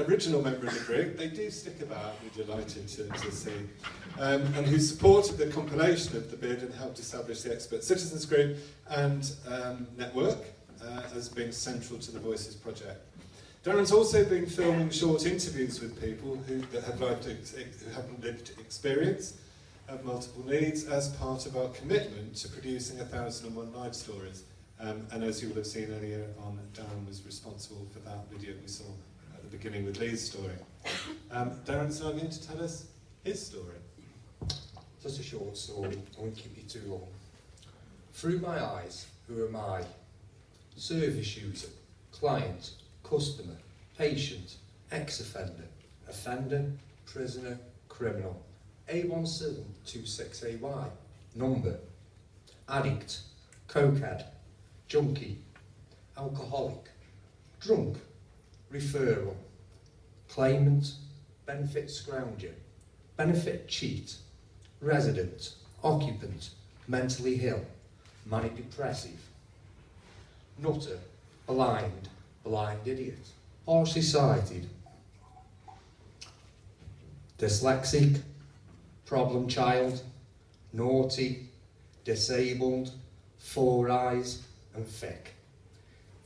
Original member of the group, they do stick about, we're delighted to see, and who supported the compilation of the bid and helped establish the Expert Citizens Group and network as being central to the Voices project. Darren's also been filming short interviews with people who have lived experience of multiple needs as part of our commitment to producing 1,001 life stories. And as you will have seen earlier on, Darren was responsible for that video we saw at the beginning with Lee's story. Darren's now going to tell us his story. Just a short story, I won't keep you too long. Through my eyes, who am I? Service user, client, customer, patient, ex-offender, offender, prisoner, criminal. A1726AY, number, addict, cokehead, junkie, alcoholic, drunk, referral, claimant, benefit scrounger, benefit cheat, resident, occupant, mentally ill, manic depressive, nutter, blind, blind idiot, partially sighted, dyslexic, problem child, naughty, disabled, four eyes and thick.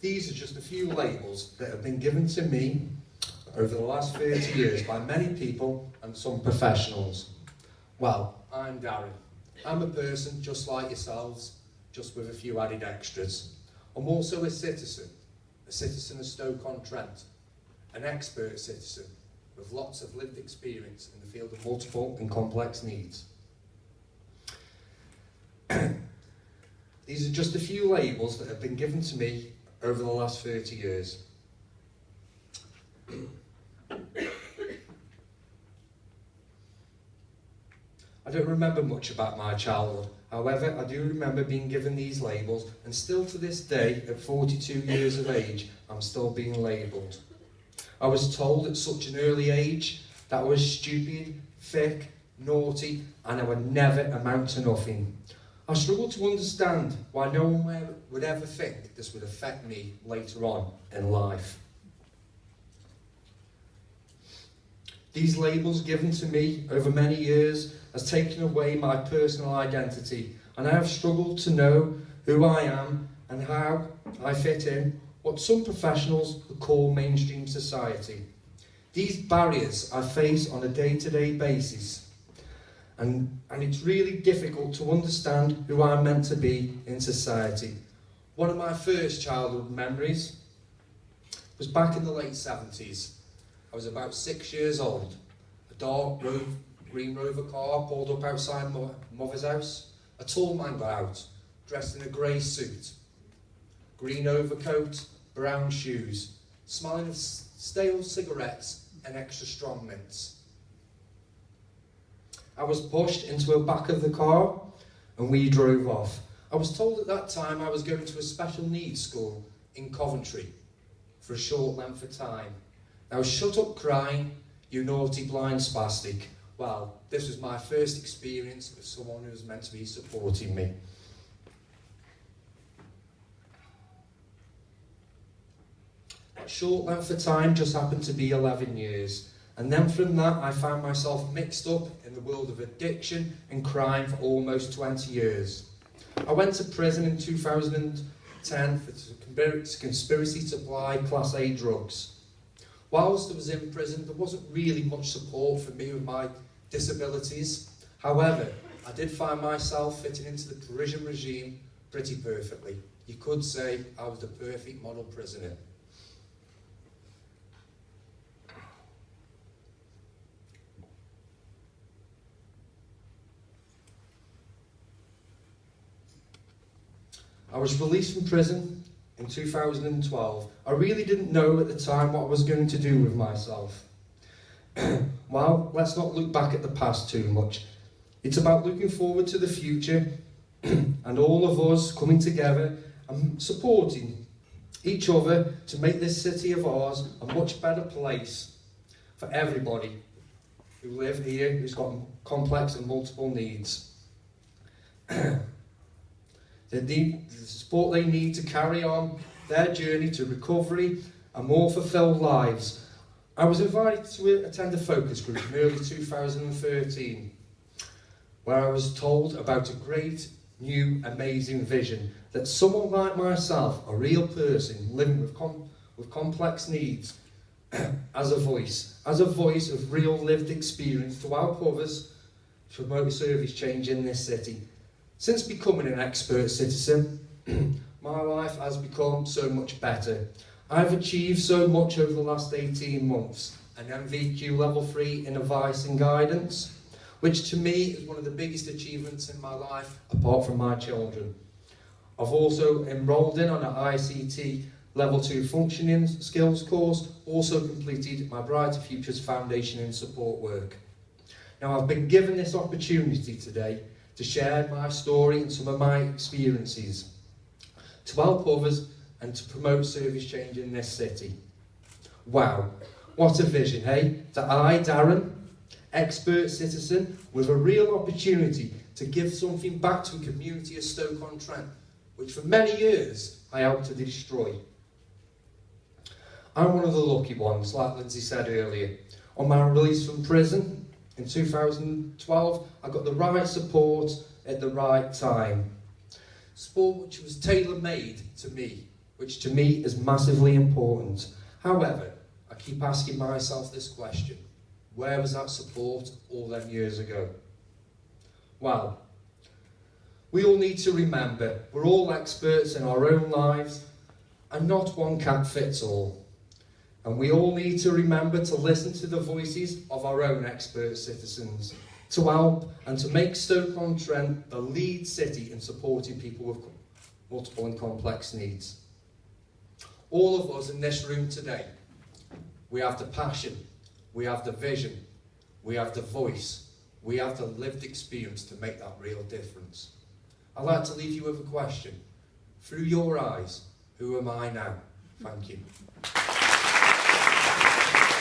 These are just a few labels that have been given to me over the last 30 years by many people and some professionals. Well, I'm Darren. I'm a person just like yourselves, just with a few added extras. I'm also a citizen of Stoke-on-Trent, an expert citizen with lots of lived experience in the field of multiple and complex needs. These are just a few labels that have been given to me over the last 30 years. I don't remember much about my childhood. However, I do remember being given these labels, and still to this day, at 42 years of age, I'm still being labelled. I was told at such an early age that I was stupid, thick, naughty, and I would never amount to nothing. I struggle to understand why no one would ever think this would affect me later on in life. These labels given to me over many years has taken away my personal identity, and I have struggled to know who I am and how I fit in what some professionals would call mainstream society. These barriers I face on a day-to-day basis, and it's really difficult to understand who I'm meant to be in society. One of my first childhood memories was back in the late 70s. I was about 6 years old. A dark Green Rover car pulled up outside my mother's house. A tall man got out, dressed in a grey suit, green overcoat, brown shoes, smelling of stale cigarettes and extra strong mints. I was pushed into the back of the car and we drove off. I was told at that time I was going to a special needs school in Coventry for a short length of time. I was shut up crying, you naughty blind spastic. Well, this was my first experience of someone who was meant to be supporting me. That short length of time just happened to be 11 years. And then from that, I found myself mixed up in the world of addiction and crime for almost 20 years. I went to prison in 2010 for conspiracy to supply Class A drugs. Whilst I was in prison, there wasn't really much support for me with my disabilities. However, I did find myself fitting into the Parisian regime pretty perfectly. You could say I was the perfect model prisoner. I was released from prison in 2012. I really didn't know at the time what I was going to do with myself. Well, let's not look back at the past too much. It's about looking forward to the future and all of us coming together and supporting each other to make this city of ours a much better place for everybody who live here, who's got complex and multiple needs. The support they need to carry on their journey to recovery and more fulfilled lives. I was invited to attend a focus group in early 2013, where I was told about a great, new, amazing vision that someone like myself, a real person living with complex needs, as a voice of real lived experience to help others to promote service change in this city. Since becoming an expert citizen, my life has become so much better. I've achieved so much over the last 18 months, an MVQ level 3 in advice and guidance, which to me is one of the biggest achievements in my life, apart from my children. I've also enrolled on an ICT level 2 functioning skills course, also completed my Brighter Futures Foundation in support work. Now I've been given this opportunity today to share my story and some of my experiences, to help others and to promote service change in this city. Wow, what a vision, hey? That I, Darren, expert citizen, with a real opportunity to give something back to a community of Stoke-on-Trent, which for many years I helped to destroy. I'm one of the lucky ones, like Lindsay said earlier. On my release from prison in 2012, I got the right support at the right time. Support which was tailor-made to me, which to me is massively important. However, I keep asking myself this question: where was that support all them years ago? Well, we all need to remember we're all experts in our own lives, and not one cap fits all. And we all need to remember to listen to the voices of our own expert citizens, to help and to make Stoke-on-Trent the lead city in supporting people with multiple and complex needs. All of us in this room today, we have the passion, we have the vision, we have the voice, we have the lived experience to make that real difference. I'd like to leave you with a question. Through your eyes, who am I now? Thank you.